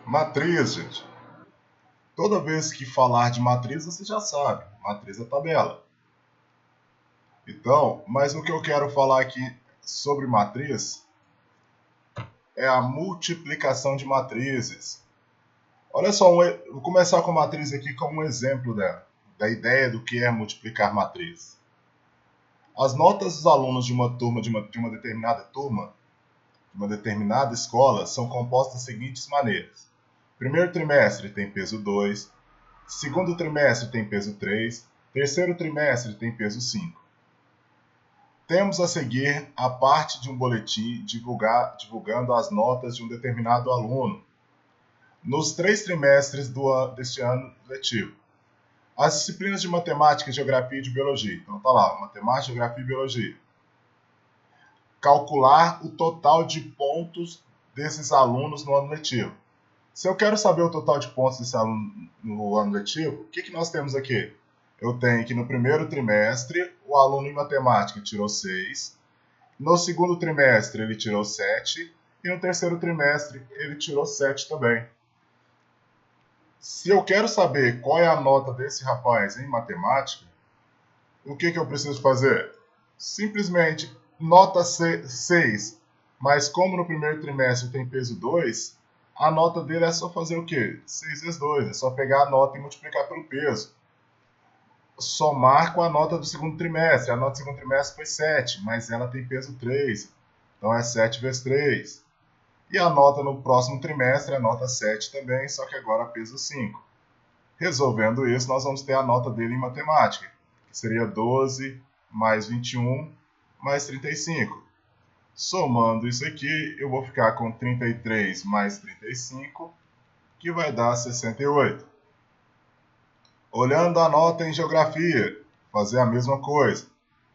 Matriz, gente. Toda vez que falar de matriz, você já sabe. Matriz é tabela. Então, mas o que eu quero falar aqui sobre matriz é a multiplicação de matrizes. Olha só, vou começar com a matriz aqui como um exemplo da ideia do que é multiplicar matriz. As notas dos alunos de uma turma, de uma determinada turma, de uma determinada escola, são compostas das seguintes maneiras. Primeiro trimestre tem peso 2, segundo trimestre tem peso 3, terceiro trimestre tem peso 5. Temos a seguir a parte de um boletim divulgando as notas de um determinado aluno nos 3 trimestres deste ano letivo. As disciplinas de matemática, geografia e de biologia. Então tá lá, matemática, geografia e biologia. Calcular o total de pontos desses alunos no ano letivo. Se eu quero saber o total de pontos desse aluno no ano letivo, o que nós temos aqui? Eu tenho que no primeiro trimestre, o aluno em matemática tirou 6, no segundo trimestre ele tirou 7, e no terceiro trimestre ele tirou 7 também. Se eu quero saber qual é a nota desse rapaz em matemática, o que eu preciso fazer? Simplesmente nota 6, mas como no primeiro trimestre tem peso 2, a nota dele é só fazer o quê? 6 vezes 2, é só pegar a nota e multiplicar pelo peso. Somar com a nota do segundo trimestre. A nota do segundo trimestre foi 7, mas ela tem peso 3. Então é 7 vezes 3. E a nota no próximo trimestre é nota 7 também, só que agora peso 5. Resolvendo isso, nós vamos ter a nota dele em matemática, que seria 12 mais 21 mais 35. Somando isso aqui, eu vou ficar com 33 mais 35, que vai dar 68. Olhando a nota em geografia, fazer a mesma coisa.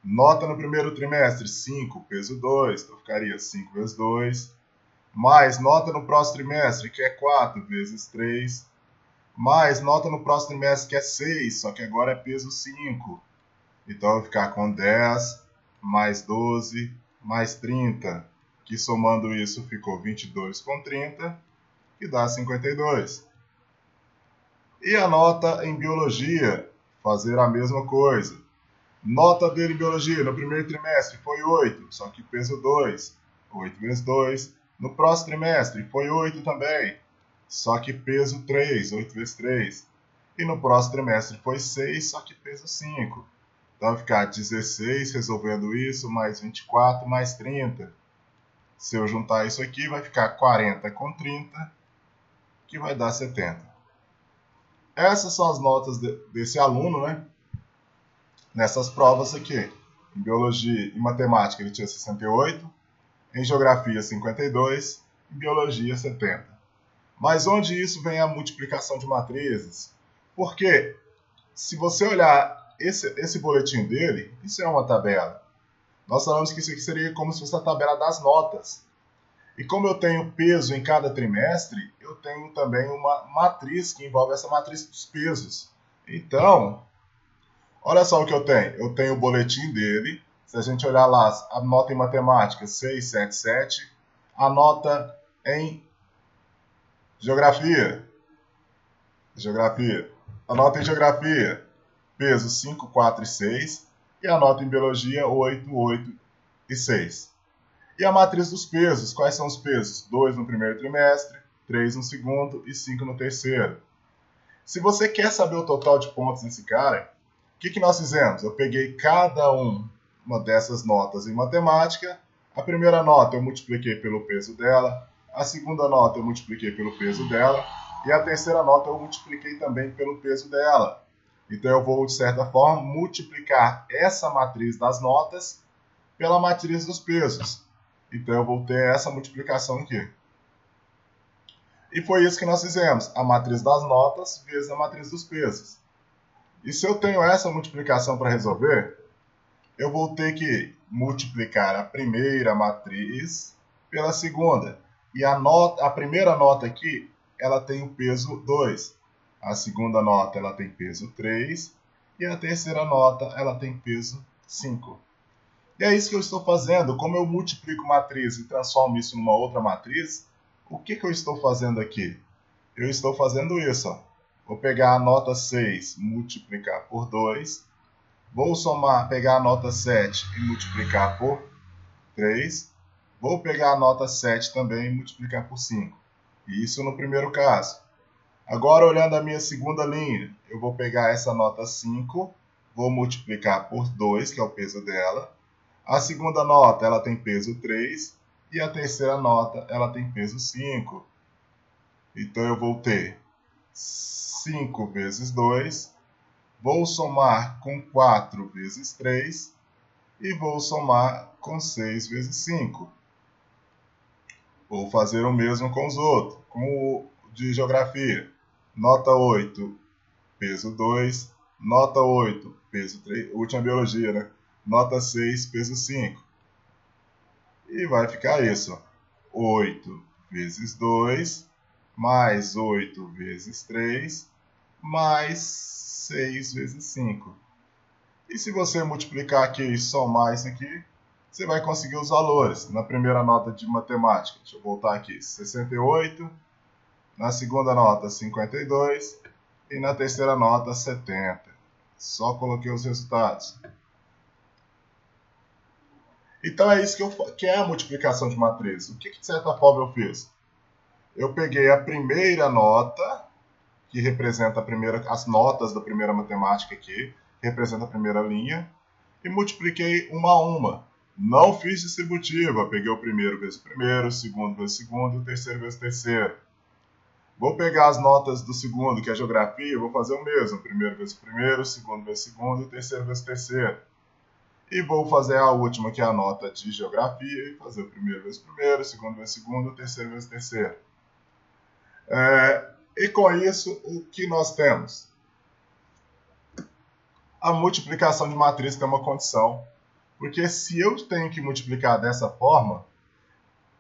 Nota no primeiro trimestre, 5, peso 2, então ficaria 5 vezes 2. Mais nota no próximo trimestre, que é 4 vezes 3. Mais nota no próximo trimestre, que é 6, só que agora é peso 5. Então eu vou ficar com 10, mais 12, mais 30, que somando isso ficou 22 com 30, que dá 52. E a nota em biologia, fazer a mesma coisa. Nota dele em biologia no primeiro trimestre foi 8, só que peso 2, 8 vezes 2. No próximo trimestre foi 8 também, só que peso 3, 8 vezes 3. E no próximo trimestre foi 6, só que peso 5. Então vai ficar 16 resolvendo isso, mais 24, mais 30. Se eu juntar isso aqui, vai ficar 40 com 30, que vai dar 70. Essas são as notas desse aluno, né? Nessas provas aqui. Em biologia e matemática ele tinha 68, em geografia 52, em biologia 70. Mas onde isso vem a multiplicação de matrizes? Porque se você olhar esse boletim dele, isso é uma tabela. Nós falamos que isso aqui seria como se fosse a tabela das notas. E como eu tenho peso em cada trimestre, eu tenho também uma matriz que envolve essa matriz dos pesos. Então, olha só o que eu tenho. Eu tenho o boletim dele. Se a gente olhar lá, a nota em matemática 677, a nota em geografia, a nota em geografia, peso 5, 4 e 6, e a nota em biologia 8, 8 e 6. E a matriz dos pesos, quais são os pesos? 2 no primeiro trimestre, 3 no segundo e 5 no terceiro. Se você quer saber o total de pontos desse cara, o que nós fizemos? Eu peguei cada uma dessas notas em matemática. A primeira nota eu multipliquei pelo peso dela, a segunda nota eu multipliquei pelo peso dela, e a terceira nota eu multipliquei também pelo peso dela. Então eu vou, de certa forma, multiplicar essa matriz das notas pela matriz dos pesos. Então eu vou ter essa multiplicação aqui. E foi isso que nós fizemos, a matriz das notas vezes a matriz dos pesos. E se eu tenho essa multiplicação para resolver, eu vou ter que multiplicar a primeira matriz pela segunda. E a primeira nota aqui, ela tem o peso 2. A segunda nota, ela tem peso 3. E a terceira nota, ela tem peso 5. E é isso que eu estou fazendo. Como eu multiplico matriz e transformo isso numa outra matriz, o que eu estou fazendo aqui? eu estou fazendo isso. Ó. Vou pegar a nota 6, multiplicar por 2. Vou pegar a nota 7 e multiplicar por 3. Vou pegar a nota 7 também e multiplicar por 5. Isso no primeiro caso. Agora, olhando a minha segunda linha, eu vou pegar essa nota 5, vou multiplicar por 2, que é o peso dela. A segunda nota ela tem peso 3 e a terceira nota ela tem peso 5. Então, eu vou ter 5 vezes 2, vou somar com 4 vezes 3 e vou somar com 6 vezes 5. Vou fazer o mesmo com os outros, com o de geografia. Nota 8, peso 2. Nota 8, peso 3. Última biologia, né? Nota 6, peso 5. E vai ficar isso. 8 vezes 2, mais 8 vezes 3, mais 6 vezes 5. E se você multiplicar aqui e somar isso aqui, você vai conseguir os valores. Na primeira nota de matemática, deixa eu voltar aqui, 68. Na segunda nota, 52. E na terceira nota, 70. Só coloquei os resultados. Então é isso que é a multiplicação de matrizes. O que de certa forma eu fiz? Eu peguei a primeira nota, que representa as notas da primeira matemática aqui, que representa a primeira linha, e multipliquei uma a uma. Não fiz distributiva, peguei o primeiro vezes o primeiro, o segundo vezes o segundo e o terceiro vezes o terceiro. Vou pegar as notas do segundo, que é a geografia, vou fazer o mesmo. Primeiro vezes o primeiro, segundo vezes o segundo e o terceiro vezes o terceiro. E vou fazer a última, que é a nota de geografia, e fazer o primeiro vezes o primeiro, o segundo vezes o segundo e o terceiro vezes o terceiro. E com isso, o que nós temos? A multiplicação de matriz tem uma condição. Porque se eu tenho que multiplicar dessa forma,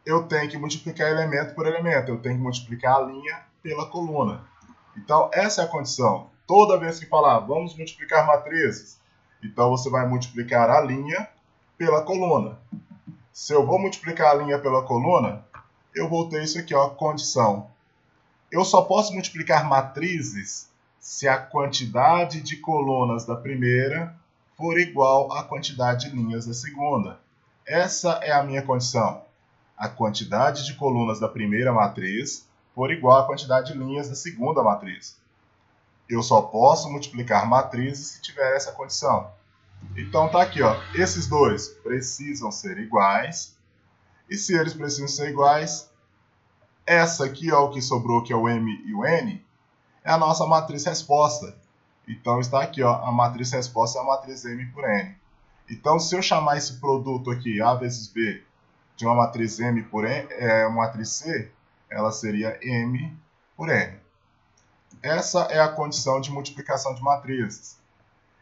eu tenho que multiplicar elemento por elemento. Eu tenho que multiplicar a linha pela coluna. Então, essa é a condição. Toda vez que falar, vamos multiplicar matrizes, então você vai multiplicar a linha pela coluna. Se eu vou multiplicar a linha pela coluna, eu vou ter isso aqui, ó, condição. Eu só posso multiplicar matrizes se a quantidade de colunas da primeira for igual à quantidade de linhas da segunda. Essa é a minha condição. A quantidade de colunas da primeira matriz for igual à quantidade de linhas da segunda matriz. Eu só posso multiplicar matrizes se tiver essa condição. Então tá aqui, ó, esses dois precisam ser iguais. E se eles precisam ser iguais, essa aqui, ó, o que sobrou, que é o M e o N, é a nossa matriz resposta. Então está aqui, ó, a matriz resposta é a matriz M por N. Então, se eu chamar esse produto aqui, A vezes B, de uma matriz M por N, uma matriz C, ela seria M por N. Essa é a condição de multiplicação de matrizes.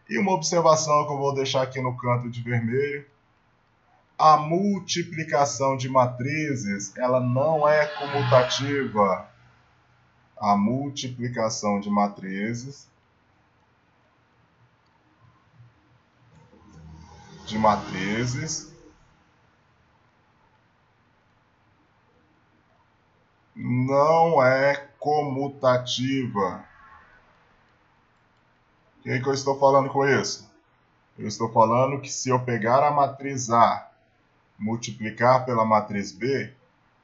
E uma observação que eu vou deixar aqui no canto de vermelho. A multiplicação de matrizes, ela não é comutativa. A multiplicação de matrizes não é comutativa. O que eu estou falando com isso? Eu estou falando que se eu pegar a matriz A, multiplicar pela matriz B,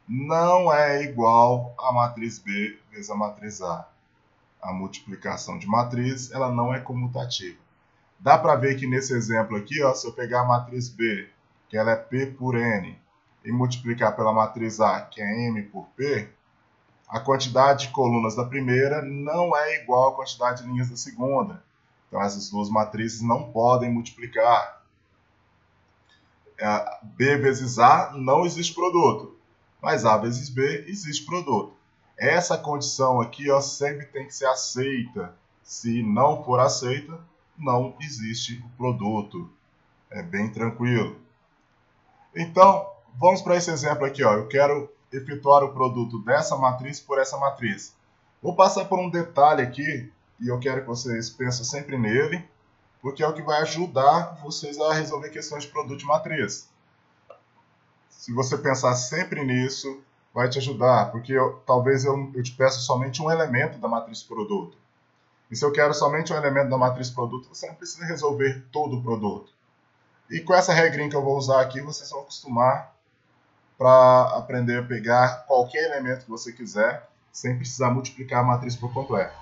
não é igual a matriz B vezes a matriz A. A multiplicação de matriz, ela não é comutativa. Dá para ver que nesse exemplo aqui, ó, se eu pegar a matriz B, que ela é P por N, e multiplicar pela matriz A, que é M por P, a quantidade de colunas da primeira não é igual à quantidade de linhas da segunda. Então, essas duas matrizes não podem multiplicar. B vezes A não existe produto, mas A vezes B existe produto. Essa condição aqui, ó, sempre tem que ser aceita. Se não for aceita, não existe o produto. É bem tranquilo. Então, vamos para esse exemplo aqui. Ó. Eu quero efetuar o produto dessa matriz por essa matriz. Vou passar por um detalhe aqui, e eu quero que vocês pensem sempre nele, porque é o que vai ajudar vocês a resolver questões de produto de matriz. Se você pensar sempre nisso, vai te ajudar, porque talvez eu te peça somente um elemento da matriz produto. E se eu quero somente um elemento da matriz produto, você não precisa resolver todo o produto. E com essa regrinha que eu vou usar aqui, vocês vão acostumar para aprender a pegar qualquer elemento que você quiser, sem precisar multiplicar a matriz por completo.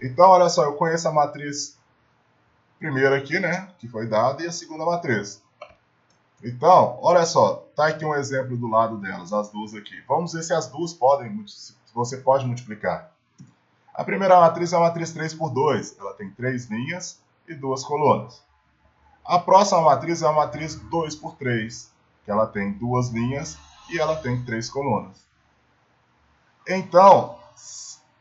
Então, olha só, eu conheço a matriz primeira aqui, né, que foi dada, e a segunda matriz. Então, olha só, tá aqui um exemplo do lado delas, as duas aqui. Vamos ver se as duas se você pode multiplicar. A primeira matriz é a matriz 3 por 2, ela tem 3 linhas e 2 colunas. A próxima matriz é a matriz 2 por 3, que ela tem 2 linhas e ela tem 3 colunas. Então,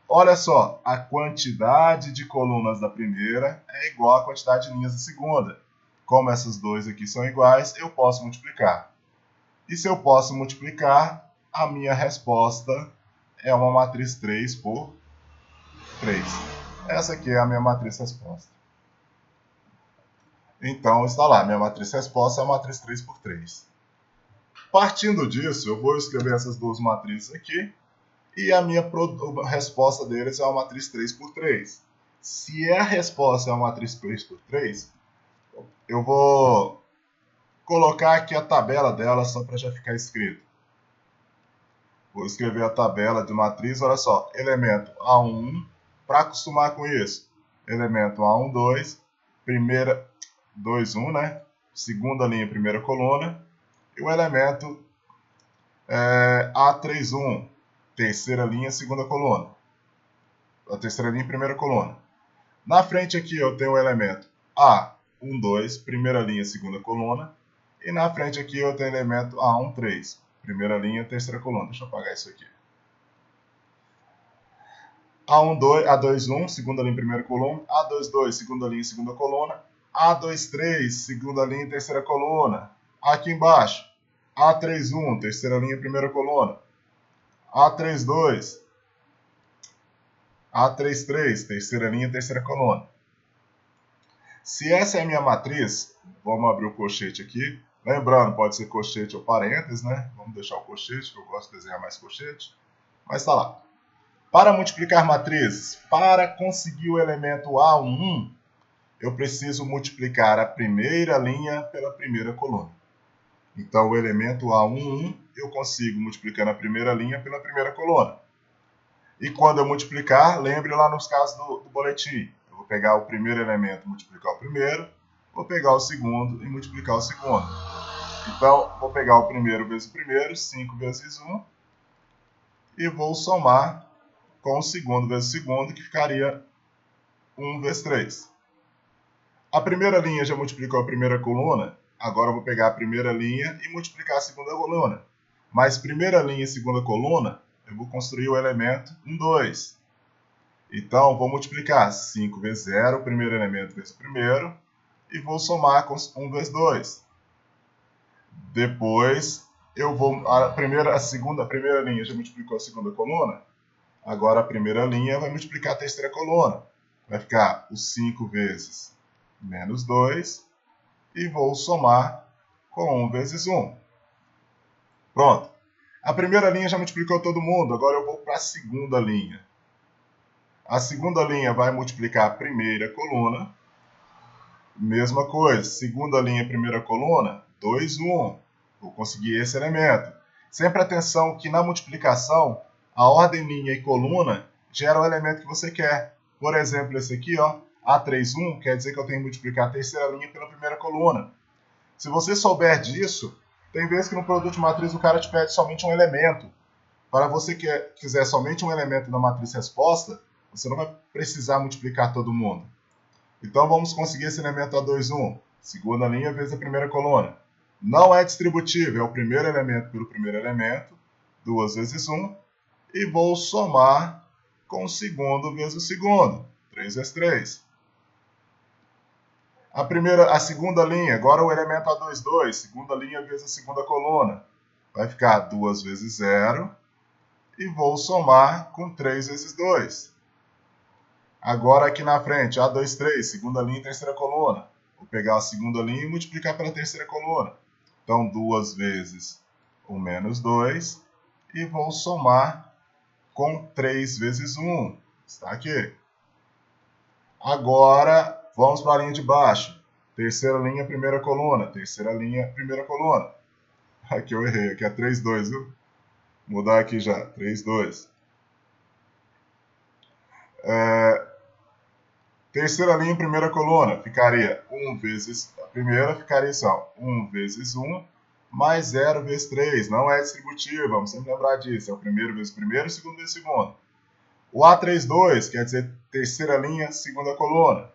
olha só, a quantidade de colunas da primeira é igual à quantidade de linhas da segunda. Como essas duas aqui são iguais, eu posso multiplicar. E se eu posso multiplicar, a minha resposta é uma matriz 3 por 3. Essa aqui é a minha matriz resposta. Então, está lá, minha matriz resposta é a matriz 3 por 3. Partindo disso, eu vou escrever essas duas matrizes aqui, e a minha resposta deles é uma matriz 3 por 3. Se a resposta é uma matriz 3 por 3, eu vou colocar aqui a tabela dela só para já ficar escrito. Vou escrever a tabela de matriz, olha só, elemento A1, para acostumar com isso. Elemento A1, 2, primeira, 2, 1, né? Segunda linha, primeira coluna. E o elemento A3, 1, terceira linha, segunda coluna. A terceira linha, primeira coluna. Na frente aqui eu tenho o elemento A1, 2, primeira linha, segunda coluna. E na frente aqui eu tenho o elemento A1, 3, primeira linha, terceira coluna. Deixa eu apagar isso aqui. A1, 2, A2, 1, segunda linha, primeira coluna. A2, 2, segunda linha, segunda coluna. A2, 3, segunda linha, terceira coluna. Aqui embaixo, A3, 1, terceira linha, primeira coluna. A3, 2, A3, 3, terceira linha, terceira coluna. Se essa é a minha matriz, vamos abrir o colchete aqui. Lembrando, pode ser colchete ou parênteses, né? Vamos deixar o colchete, que eu gosto de desenhar mais colchete. Mas está lá. Para multiplicar matrizes, para conseguir o elemento A1, eu preciso multiplicar a primeira linha pela primeira coluna. Então, o elemento A1, eu consigo multiplicando a primeira linha pela primeira coluna. E quando eu multiplicar, lembre lá nos casos do boletim. Eu vou pegar o primeiro elemento e multiplicar o primeiro, vou pegar o segundo e multiplicar o segundo. Então, vou pegar o primeiro vezes o primeiro, 5 vezes 1, e vou somar com o segundo vezes o segundo, que ficaria 1 vezes 3. A primeira linha já multiplicou a primeira coluna, agora eu vou pegar a primeira linha e multiplicar a segunda coluna. Mas primeira linha e segunda coluna, eu vou construir o elemento 1, 2. Então, vou multiplicar 5 vezes 0, o primeiro elemento vezes o primeiro, e vou somar com 1 vezes 2. Depois, eu vou a primeira linha já multiplicou a segunda coluna, agora a primeira linha vai multiplicar a terceira coluna. Vai ficar o 5 vezes menos 2, e vou somar com 1 vezes 1. Pronto. A primeira linha já multiplicou todo mundo, agora eu vou para a segunda linha. A segunda linha vai multiplicar a primeira coluna. Mesma coisa, segunda linha, primeira coluna, 2, 1. Vou conseguir esse elemento. Sempre atenção que na multiplicação, a ordem linha e coluna gera o elemento que você quer. Por exemplo, esse aqui, ó, A3, 1, quer dizer que eu tenho que multiplicar a terceira linha pela primeira coluna. Se você souber disso, tem vezes que no produto de matriz o cara te pede somente um elemento. Para você que quiser somente um elemento da matriz resposta, você não vai precisar multiplicar todo mundo. Então vamos conseguir esse elemento A2, 1. Segunda linha vezes a primeira coluna. Não é distributivo, é o primeiro elemento pelo primeiro elemento, 2 vezes 1. E vou somar com o segundo vezes o segundo, 3 vezes 3. A segunda linha, agora o elemento A2, 2. Segunda linha vezes a segunda coluna. Vai ficar 2 vezes 0. E vou somar com 3 vezes 2. Agora aqui na frente, A2, 3, segunda linha e terceira coluna. Vou pegar a segunda linha e multiplicar pela terceira coluna. Então, 2 vezes o menos 2. e vou somar com 3 vezes 1. Está aqui. Agora, vamos para a linha de baixo. Terceira linha, primeira coluna. Terceira linha, primeira coluna. Aqui eu errei. Aqui é 3, 2, viu? Vou mudar aqui já. 3, 2. Terceira linha, primeira coluna. Ficaria 1 vezes... A primeira ficaria assim, ó. 1 vezes 1 mais 0 vezes 3. Não é distributiva. Vamos sempre lembrar disso. É o primeiro vezes o primeiro e o segundo vezes o segundo. O A32 quer dizer terceira linha, segunda coluna.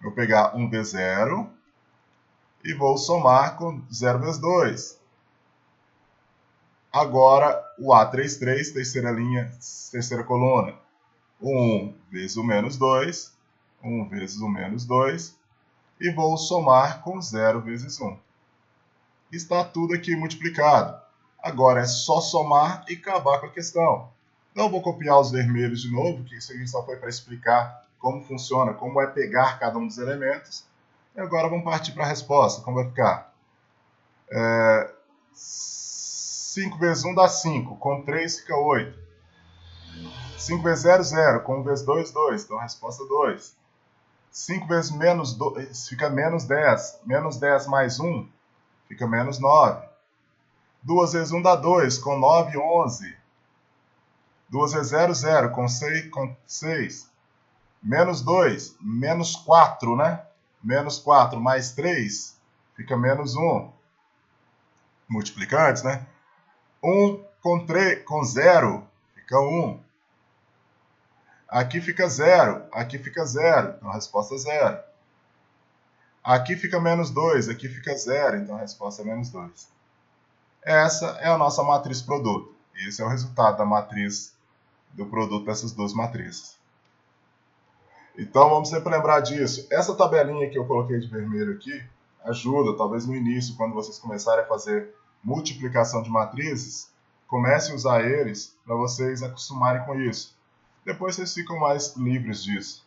Eu vou pegar 1 vezes 0 e vou somar com 0 vezes 2. Agora, o A33, terceira linha, terceira coluna. 1 vezes o menos 2. 1 vezes o menos 2. E vou somar com 0 vezes 1. Está tudo aqui multiplicado. Agora é só somar e acabar com a questão. Não vou copiar os vermelhos de novo, que isso aqui só foi para explicar como funciona, como é pegar cada um dos elementos. E agora vamos partir para a resposta. Como vai ficar? 5 vezes 1 dá 5, com 3 fica 8. 5 vezes 0, 0, com 1 vezes 2, 2. Então a resposta é 2. 5 vezes menos 2 fica menos 10. Menos 10 mais 1 fica menos 9. 2 vezes 1 dá 2, com 9, 11. 2 vezes 0, 0, com 6. Menos 2, menos 4, né? Menos 4 mais 3 fica menos 1. Multiplicantes, né? 1 com 0 fica 1. Aqui fica 0, aqui fica 0, então a resposta é 0. Aqui fica menos 2, aqui fica 0, então a resposta é menos 2. Essa é a nossa matriz produto. Esse é o resultado da matriz do produto dessas duas matrizes. Então vamos sempre lembrar disso. Essa tabelinha que eu coloquei de vermelho aqui ajuda, talvez no início, quando vocês começarem a fazer multiplicação de matrizes, comecem a usar eles para vocês acostumarem com isso. Depois vocês ficam mais livres disso.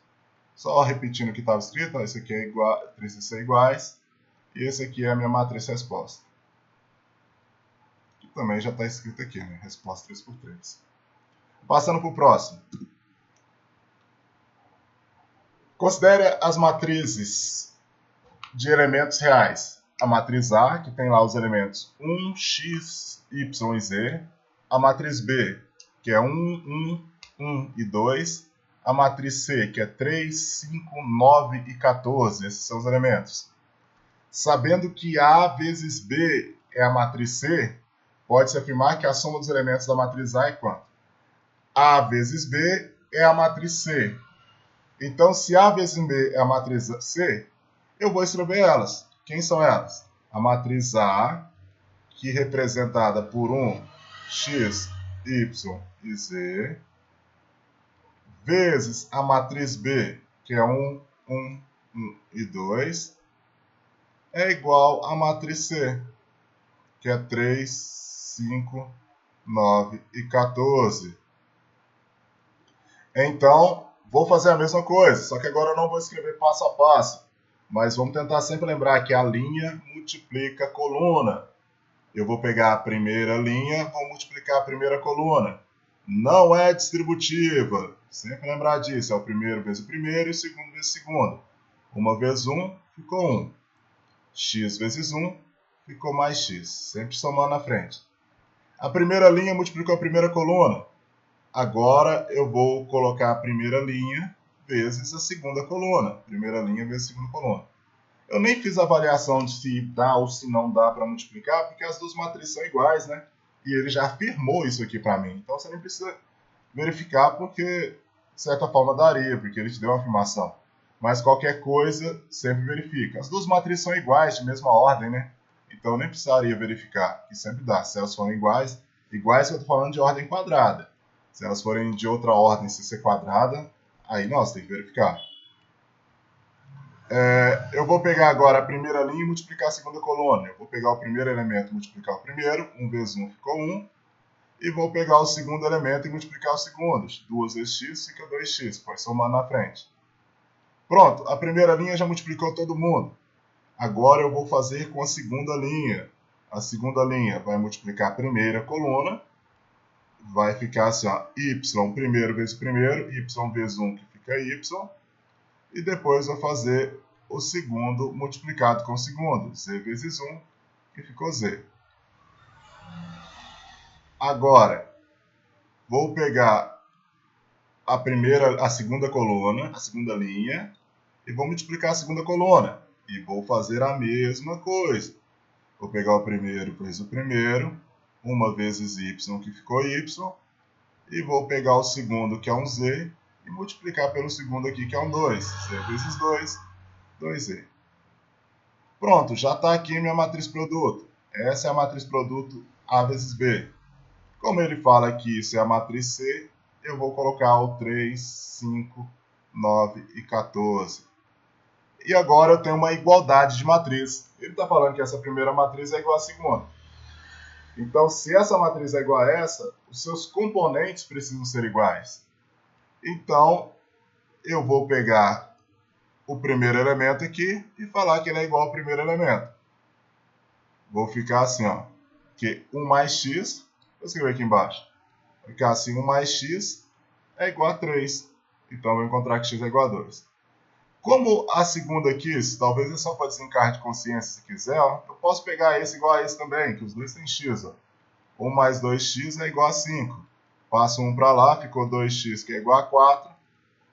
Só repetindo o que estava escrito, ó, esse aqui é igual, 3 e C iguais, e esse aqui é a minha matriz resposta. Que também já está escrito aqui, né? Resposta 3 por 3. Passando para o próximo. Considere as matrizes de elementos reais. A matriz A, que tem lá os elementos 1, x, y e z. A matriz B, que é 1, 1, 1 e 2. A matriz C, que é 3, 5, 9 e 14. Esses são os elementos. Sabendo que A vezes B é a matriz C, pode-se afirmar que a soma dos elementos da matriz A é quanto? A vezes B é a matriz C. Então, se A vezes B é a matriz C, eu vou escrever elas. Quem são elas? A matriz A, que é representada por 1, x, y e z, vezes a matriz B, que é 1, 1, 1 e 2, é igual à matriz C, que é 3, 5, 9 e 14. Então, vou fazer a mesma coisa, só que agora eu não vou escrever passo a passo, mas vamos tentar sempre lembrar que a linha multiplica a coluna. Eu vou pegar a primeira linha, vou multiplicar a primeira coluna. Não é distributiva, sempre lembrar disso, é o primeiro vezes o primeiro e o segundo vezes o segundo. 1 vezes 1 ficou 1. X vezes 1 ficou mais x, sempre somando na frente. A primeira linha multiplicou a primeira coluna. Agora eu vou colocar a primeira linha vezes a segunda coluna. Primeira linha vezes a segunda coluna. Eu nem fiz a avaliação de se dá ou se não dá para multiplicar, porque as duas matrizes são iguais, né? E ele já afirmou isso aqui para mim. Então você nem precisa verificar, porque de certa forma daria, porque ele te deu uma afirmação. Mas qualquer coisa, sempre verifica. As duas matrizes são iguais, de mesma ordem, né? Então nem precisaria verificar, que sempre dá. Se elas forem iguais que eu estou falando de ordem quadrada. Se elas forem de outra ordem, se ser quadrada, aí nós tem que verificar. Eu vou pegar agora a primeira linha e multiplicar a segunda coluna. Eu vou pegar o primeiro elemento e multiplicar o primeiro. 1 vezes 1 ficou 1. E vou pegar o segundo elemento e multiplicar o segundo. 2 vezes x fica 2x. Pode somar na frente. Pronto, a primeira linha já multiplicou todo mundo. Agora eu vou fazer com a segunda linha. A segunda linha vai multiplicar a primeira coluna. vai ficar assim, ó, y primeiro vezes primeiro, y vezes 1 que fica y, e depois vou fazer o segundo multiplicado com o segundo, z vezes 1 que ficou z. Agora, vou pegar a segunda coluna, a segunda linha, e vou multiplicar a segunda coluna. E vou fazer a mesma coisa. Vou pegar o primeiro vezes o primeiro, 1 vezes y, que ficou y, e vou pegar o segundo, que é um z, e multiplicar pelo segundo aqui, que é um 2. Z vezes 2, 2z. Pronto, já está aqui minha matriz produto. Essa é a matriz produto A vezes B. Como ele fala que isso é a matriz C, eu vou colocar o 3, 5, 9 e 14. E agora eu tenho uma igualdade de matriz. Ele está falando que essa primeira matriz é igual à segunda. Então, se essa matriz é igual a essa, os seus componentes precisam ser iguais. Então, eu vou pegar o primeiro elemento aqui e falar que ele é igual ao primeiro elemento. Vou ficar assim, ó, que 1 mais x, vou escrever aqui embaixo, vai ficar assim, 1 mais x é igual a 3. Então, eu vou encontrar que x é igual a 2. Como a segunda aqui, talvez é só para desencargo de consciência se quiser, ó, eu posso pegar esse igual a esse também, que os dois têm x. Ó. 1 mais 2x é igual a 5. Passo 1 para lá, ficou 2x que é igual a 4.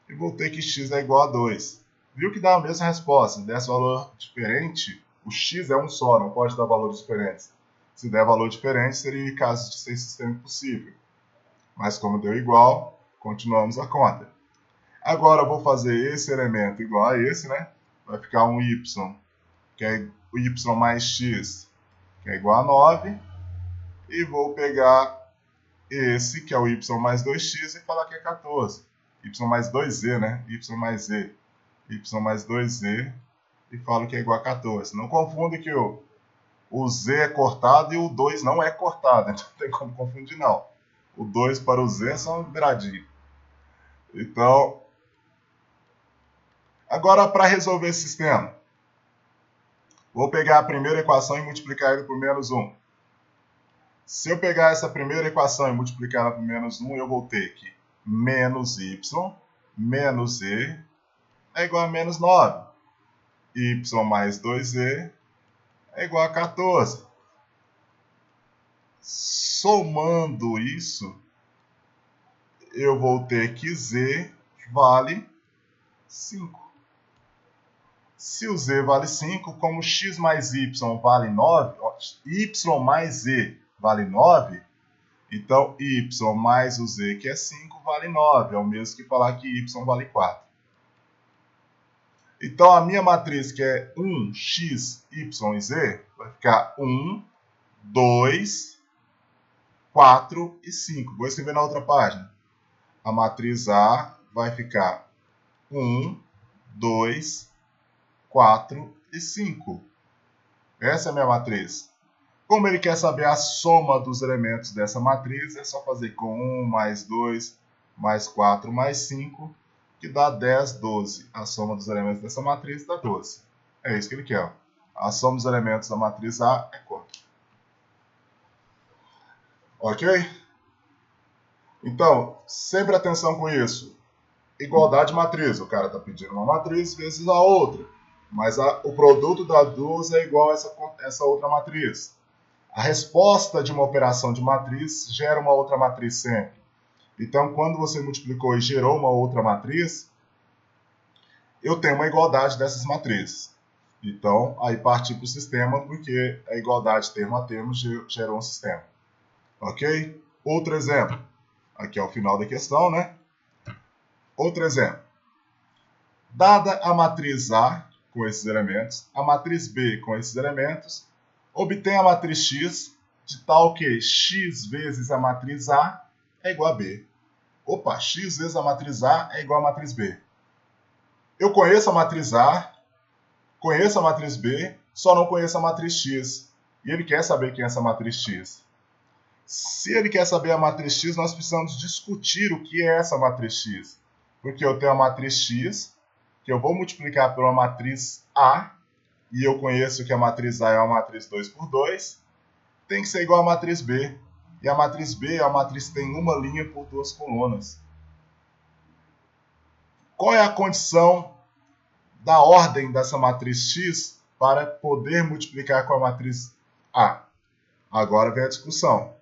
E vou ter que x é igual a 2. Viu que dá a mesma resposta. Se desse valor diferente, o x é um só, não pode dar valores diferentes. Se der valor diferente, seria caso de ser sistema impossível. Mas como deu igual, continuamos a conta. Agora eu vou fazer esse elemento igual a esse, né? Vai ficar um y, que é o y mais x, que é igual a 9. E vou pegar esse, que é o y mais 2x, e falar que é 14. Y mais 2z, né? Y mais z. Y mais 2z, e falo que é igual a 14. Não confunda que o z é cortado e o 2 não é cortado. Então não tem como confundir, não. O 2 para o z é só um beiradinho. Então, agora para resolver esse sistema, vou pegar a primeira equação e multiplicar ele por menos 1. Se eu pegar essa primeira equação e multiplicar ela por menos 1, eu vou ter que menos y menos z é igual a menos 9. Y mais 2z é igual a 14. Somando isso, eu vou ter que z vale 5. Se o z vale 5, como x mais y vale 9, y mais z vale 9, então y mais o z, que é 5, vale 9. É o mesmo que falar que y vale 4. Então, a minha matriz, que é 1, x, y e z, vai ficar 1, 2, 4 e 5. Vou escrever na outra página. A matriz A vai ficar 1, 2, 4 e 5. Essa é a minha matriz. Como ele quer saber a soma dos elementos dessa matriz, é só fazer com 1 mais 2 mais 4 mais 5, que dá 10, 12. A soma dos elementos dessa matriz dá 12. É isso que ele quer. A soma dos elementos da matriz A é quanto? Ok? Então, sempre atenção com isso. Igualdade de matriz. O cara está pedindo uma matriz vezes a outra. Mas o produto das duas é igual a essa outra matriz. A resposta de uma operação de matriz gera uma outra matriz sempre. Então, quando você multiplicou e gerou uma outra matriz, eu tenho uma igualdade dessas matrizes. Então, aí parti para o sistema, porque a igualdade termo a termo gerou um sistema. Ok? Outro exemplo. Aqui é o final da questão, né? Outro exemplo. Dada a matriz A com esses elementos, a matriz B com esses elementos, obtém a matriz X de tal que x vezes a matriz A é igual a B. Opa, x vezes a matriz A é igual a matriz B. Eu conheço a matriz A, conheço a matriz B, só não conheço a matriz X. E ele quer saber quem é essa matriz X. Se ele quer saber a matriz X, nós precisamos discutir o que é essa matriz X. Porque eu tenho a matriz X, que eu vou multiplicar pela matriz A, e eu conheço que a matriz A é uma matriz 2 por 2, tem que ser igual à matriz B. E a matriz B é a matriz que tem uma linha por duas colunas. Qual é a condição da ordem dessa matriz X para poder multiplicar com a matriz A? Agora vem a discussão.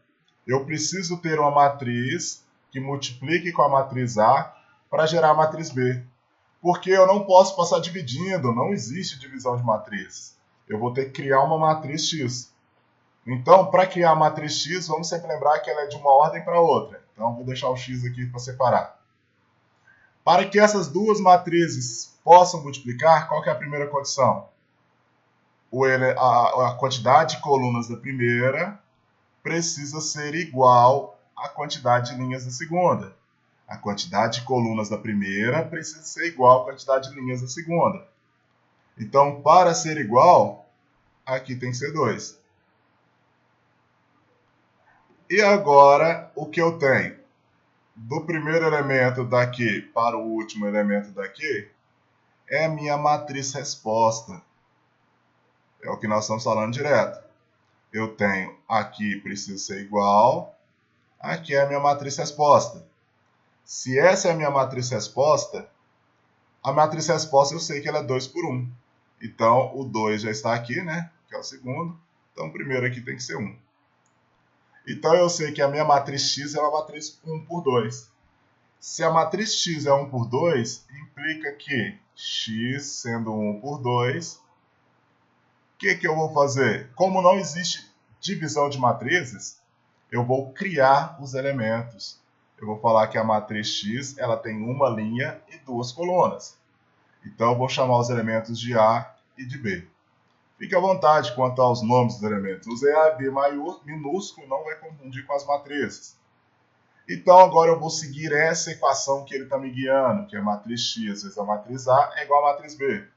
Eu preciso ter uma matriz que multiplique com a matriz A para gerar a matriz B. Porque eu não posso passar dividindo, não existe divisão de matrizes. Eu vou ter que criar uma matriz X. Então, para criar a matriz X, vamos sempre lembrar que ela é de uma ordem para outra. Então, vou deixar o X aqui para separar. Para que essas duas matrizes possam multiplicar, qual que é a primeira condição? A quantidade de colunas da primeira precisa ser igual à quantidade de linhas da segunda. A quantidade de colunas da primeira precisa ser igual à quantidade de linhas da segunda. Então, para ser igual, aqui tem que ser 2. E agora, o que eu tenho? Do primeiro elemento daqui para o último elemento daqui, é a minha matriz resposta. É o que nós estamos falando direto. Eu tenho aqui precisa ser igual, aqui é a minha matriz resposta. Se essa é a minha matriz resposta, a matriz resposta eu sei que ela é 2 por 1. Então, o 2 já está aqui, né? Que é o segundo. Então, o primeiro aqui tem que ser 1. Então, eu sei que a minha matriz X é uma matriz 1 por 2. Se a matriz X é 1 por 2, implica que X sendo 1 por 2, o que eu vou fazer? Como não existe divisão de matrizes, eu vou criar os elementos. Eu vou falar que a matriz X ela tem uma linha e duas colunas. Então, eu vou chamar os elementos de A e de B. Fique à vontade quanto aos nomes dos elementos. Usei A e B minúsculo, não vai confundir com as matrizes. Então, agora eu vou seguir essa equação que ele está me guiando, que é a matriz X vezes a matriz A é igual à matriz B.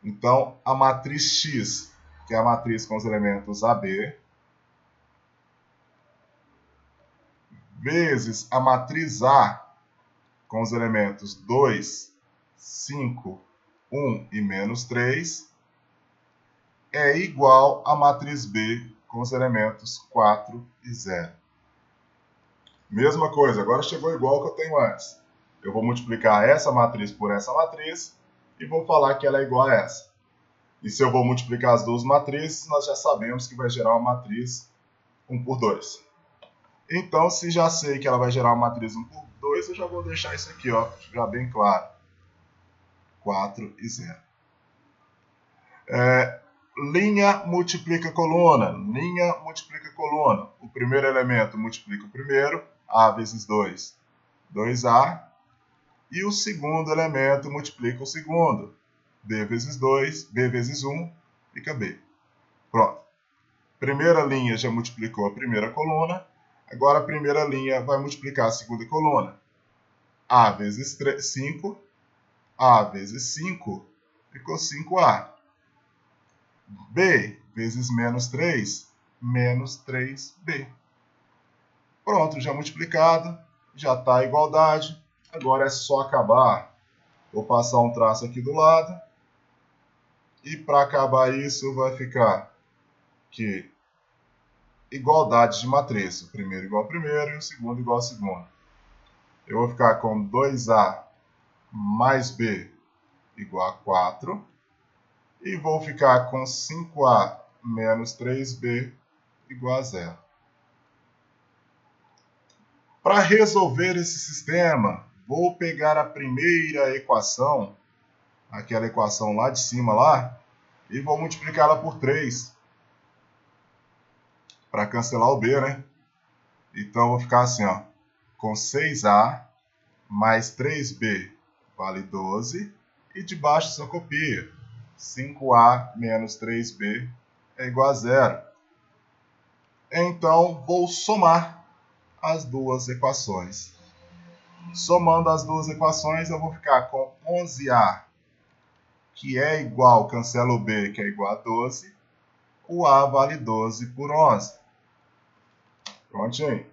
Então, a matriz X, que é a matriz com os elementos AB, vezes a matriz A, com os elementos 2, 5, 1 e menos 3, é igual à matriz B, com os elementos 4 e 0. Mesma coisa, agora chegou igual ao que eu tenho antes. Eu vou multiplicar essa matriz por essa matriz e vou falar que ela é igual a essa. E se eu vou multiplicar as duas matrizes, nós já sabemos que vai gerar uma matriz 1 por 2. Então, se já sei que ela vai gerar uma matriz 1 por 2, eu já vou deixar isso aqui, ó, já bem claro. 4 e 0. Linha multiplica coluna. Linha multiplica coluna. O primeiro elemento multiplica o primeiro. A vezes 2, 2A. E o segundo elemento multiplica o segundo. B vezes 2, B vezes 1, fica B. Pronto. Primeira linha já multiplicou a primeira coluna. Agora a primeira linha vai multiplicar a segunda coluna. A vezes 5. A vezes 5 ficou 5A. B vezes menos 3, menos 3B. Pronto, já multiplicado, já está a igualdade. Agora é só acabar. Vou passar um traço aqui do lado. E para acabar isso vai ficar que igualdade de matriz. O primeiro igual ao primeiro e o segundo igual ao segundo. Eu vou ficar com 2A mais B igual a 4. E vou ficar com 5A menos 3B igual a 0. Para resolver esse sistema, vou pegar a primeira equação, aquela equação lá de cima lá, e vou multiplicá-la por 3. Para cancelar o B, né? Então, vou ficar assim, ó, com 6A mais 3B vale 12. E de baixo só copia. 5A menos 3B é igual a 0. Então, vou somar as duas equações. Somando as duas equações, eu vou ficar com 11A, que é igual, cancelo o B, que é igual a 12. O A vale 12 por 11. Prontinho.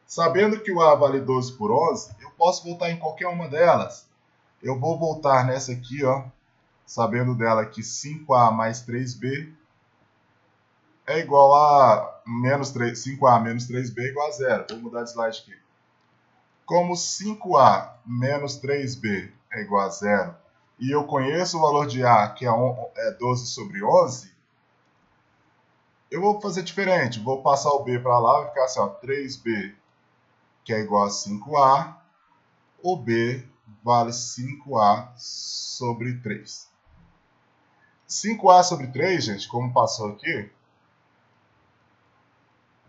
Sabendo que o A vale 12 por 11, eu posso voltar em qualquer uma delas. Eu vou voltar nessa aqui, ó, sabendo dela que 5A mais 3B é igual a 5A menos 3B é igual a 0. Vou mudar de slide aqui. Como 5A menos 3B é igual a 0, e eu conheço o valor de A, que é 12 sobre 11, eu vou fazer diferente. Vou passar o B para lá, vai ficar assim, ó, 3B, que é igual a 5A, o B vale 5A sobre 3. 5A sobre 3, gente, como passou aqui,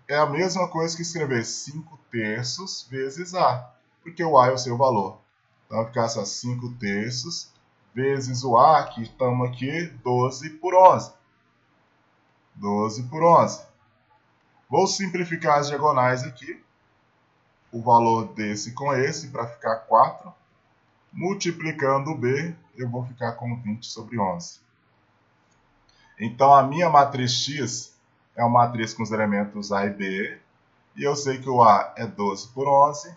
é a mesma coisa que escrever 5 terços vezes A, porque o A é o seu valor. Então vai ficar só 5 terços vezes o A, que estamos aqui, 12 por 11. 12 por 11. Vou simplificar as diagonais aqui. O valor desse com esse para ficar 4. Multiplicando o B, eu vou ficar com 20 sobre 11. Então a minha matriz X é uma matriz com os elementos A e B. E eu sei que o A é 12 por 11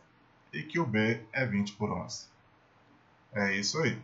e que o B é 20 por 11. É isso aí.